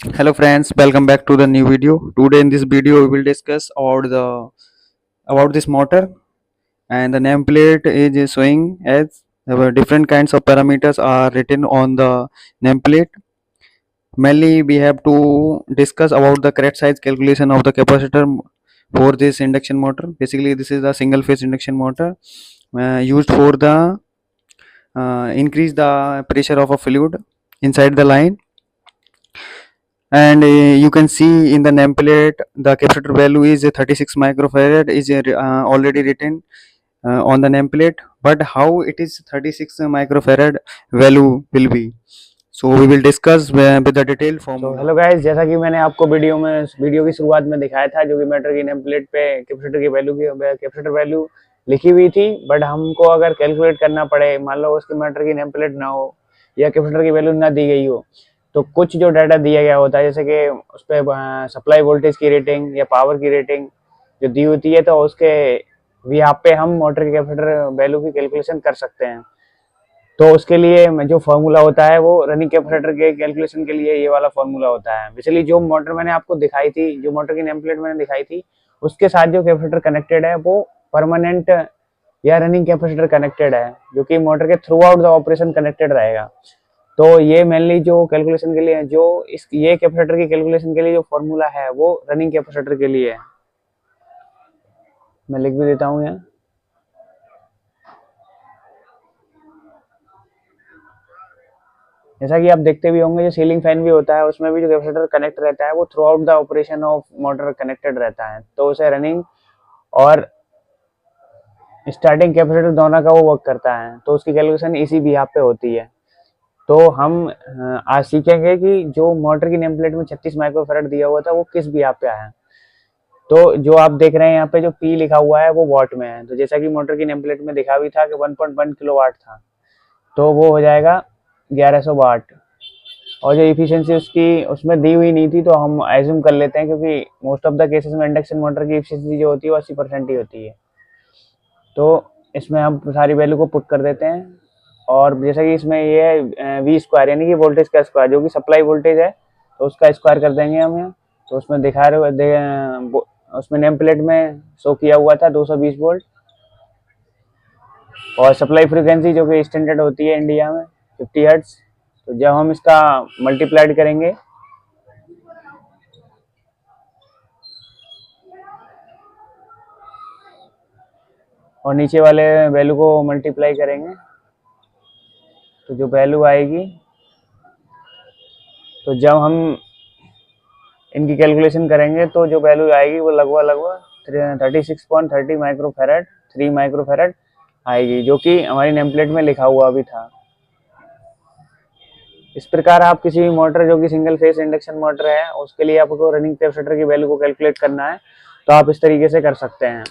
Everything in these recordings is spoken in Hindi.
Hello friends, welcome back to the new video. Today in this video we will discuss about this motor, and the nameplate is showing as different kinds of parameters are written on the nameplate. Mainly we have to discuss about the correct size calculation of the capacitor for this induction motor. Basically this is a single phase induction motor used for the increase the pressure of a fluid inside the line. And you can see in the nameplate the capacitor value is 36 microfarad is already written on the nameplate, but how it is 36 microfarad value will be, so we will discuss with the detailed तो formula. हेलो गाइस, जैसा कि मैंने आपको वीडियो की शुरुआत में दिखाया था, जो कि मीटर की नेम प्लेट पे कैपेसिटर वैल्यू लिखी हुई थी। बट हमको अगर कैलकुलेट करना पड़े, मान लो उसके मीटर की नेम प्लेट ना हो या कैपेसिटर की वैल्यू ना दी गई हो, तो कुछ जो डाटा दिया गया होता है, जैसे कि उस पर सप्लाई वोल्टेज की रेटिंग या पावर की रेटिंग जो दी होती है, तो उसके यहाँ पे हम मोटर की कैपेसिटर वैल्यू की कैलकुलेशन कर सकते हैं। तो उसके लिए जो फॉर्मूला होता है, वो रनिंग कैपेसिटर के कैलकुलेशन के लिए ये वाला फॉर्मूला होता है। बेसिकली जो मोटर मैंने आपको दिखाई थी, जो मोटर की नेम प्लेट मैंने दिखाई थी, उसके साथ जो कैपेसिटर कनेक्टेड है वो परमानेंट या रनिंग कैपेसिटर कनेक्टेड है, जो कि मोटर के through out the operation connected रहेगा। तो ये मेनली जो कैलकुलेशन के लिए है, जो इस ये कैपेसिटर की कैलकुलेशन के लिए जो फॉर्मूला है वो रनिंग कैपेसिटर के लिए है। मैं लिख भी देता हूँ यहाँ। जैसा कि आप देखते भी होंगे, जो सीलिंग फैन भी होता है उसमें भी जो कैपेसिटर कनेक्ट रहता है वो through out the operation of motor connected रहता है। तो उसे रनिंग और स्टार्टिंग कैपेसिटर दोनों का वो वर्क करता है, तो उसकी कैलकुलेशन इसी बिहाफ पे होती है। तो हम आज सीखेंगे कि जो मोटर की नेम प्लेट में 36 माइक्रोफैराड दिया हुआ था वो किस बिहाफ पे आया। तो जो आप देख रहे हैं यहाँ पे जो P लिखा हुआ है वो वॉट में है। तो जैसा कि मोटर की नेम प्लेट में दिखा भी था कि 1.1 किलोवाट था, तो वो हो जाएगा 1100 वाट। और जो इफिशियंसी उसकी उसमें दी हुई नहीं थी, तो हम एज्यूम कर लेते हैं, क्योंकि मोस्ट ऑफ द केसेस में इंडक्शन मोटर की इफिशियंसी जो होती है वो 80% ही होती है। तो इसमें हम सारी वैल्यू को पुट कर देते हैं। और जैसा कि इसमें ये है वी स्क्वायर, यानी कि वोल्टेज का स्क्वायर, जो कि सप्लाई वोल्टेज है, तो उसका स्क्वायर कर देंगे हम यहाँ। तो उसमें दिखा रहे उसमें नेम प्लेट में शो किया हुआ था 220 वोल्ट। और सप्लाई फ्रीक्वेंसी जो कि स्टैंडर्ड होती है इंडिया में 50 हर्ट्ज। तो जब हम इसका मल्टीप्लाइड करेंगे और नीचे वाले वैल्यू को मल्टीप्लाई करेंगे, तो जो वैल्यू आएगी, तो जब हम इनकी कैलकुलेशन करेंगे तो जो वैल्यू आएगी वो लगभग 36.30 माइक्रोफैरड 3 माइक्रोफैरड आएगी, जो कि हमारी नेम प्लेट में लिखा हुआ भी था। इस प्रकार आप किसी भी मोटर जो कि सिंगल फेस इंडक्शन मोटर है, उसके लिए आपको रनिंग कैपेसिटर की वैल्यू को कैलकुलेट करना है, तो आप इस तरीके से कर सकते हैं।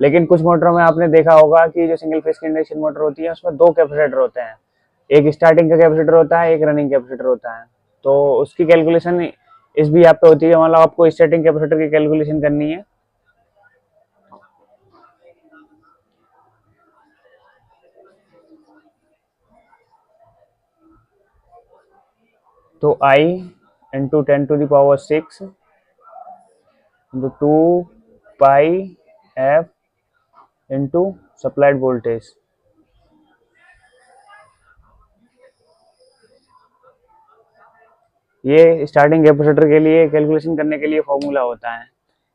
लेकिन कुछ मोटरों में आपने देखा होगा कि जो सिंगल फेस की इंडक्शन मोटर होती है उसमें दो कैपेसिटर होते हैं, एक स्टार्टिंग का कैपेसिटर होता है, एक रनिंग कैपेसिटर होता है। तो उसकी कैलकुलेशन इस भी आप पे होती है। मतलब आपको स्टार्टिंग कैपेसिटर की कैलकुलेशन करनी है, तो I into 10⁶ into 2πf into supplied voltage. ये स्टार्टिंग कैपेसिटर के लिए कैलकुलेशन करने के लिए फॉर्मूला होता है।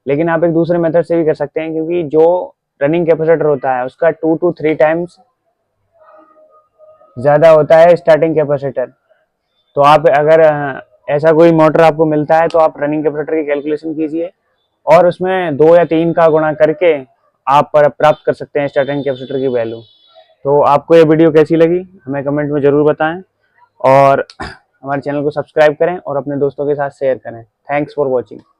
लेकिन आप एक दूसरे मेथड से भी कर सकते हैं, क्योंकि जो रनिंग कैपेसिटर होता है उसका 2 to 3 टाइम्स ज़्यादा होता है स्टार्टिंग कैपेसिटर। तो आप अगर ऐसा कोई मोटर आपको मिलता है, तो आप रनिंग कैपेसिटर की कैलकुलेशन कीजिए और उसमें 2 या 3 का गुणा करके आप प्राप्त कर सकते हैं स्टार्टिंग कैपेसिटर की वैल्यू। तो आपको ये वीडियो कैसी लगी हमें कमेंट में ज़रूर बताएं, और हमारे चैनल को सब्सक्राइब करें और अपने दोस्तों के साथ शेयर करें। Thanks for watching.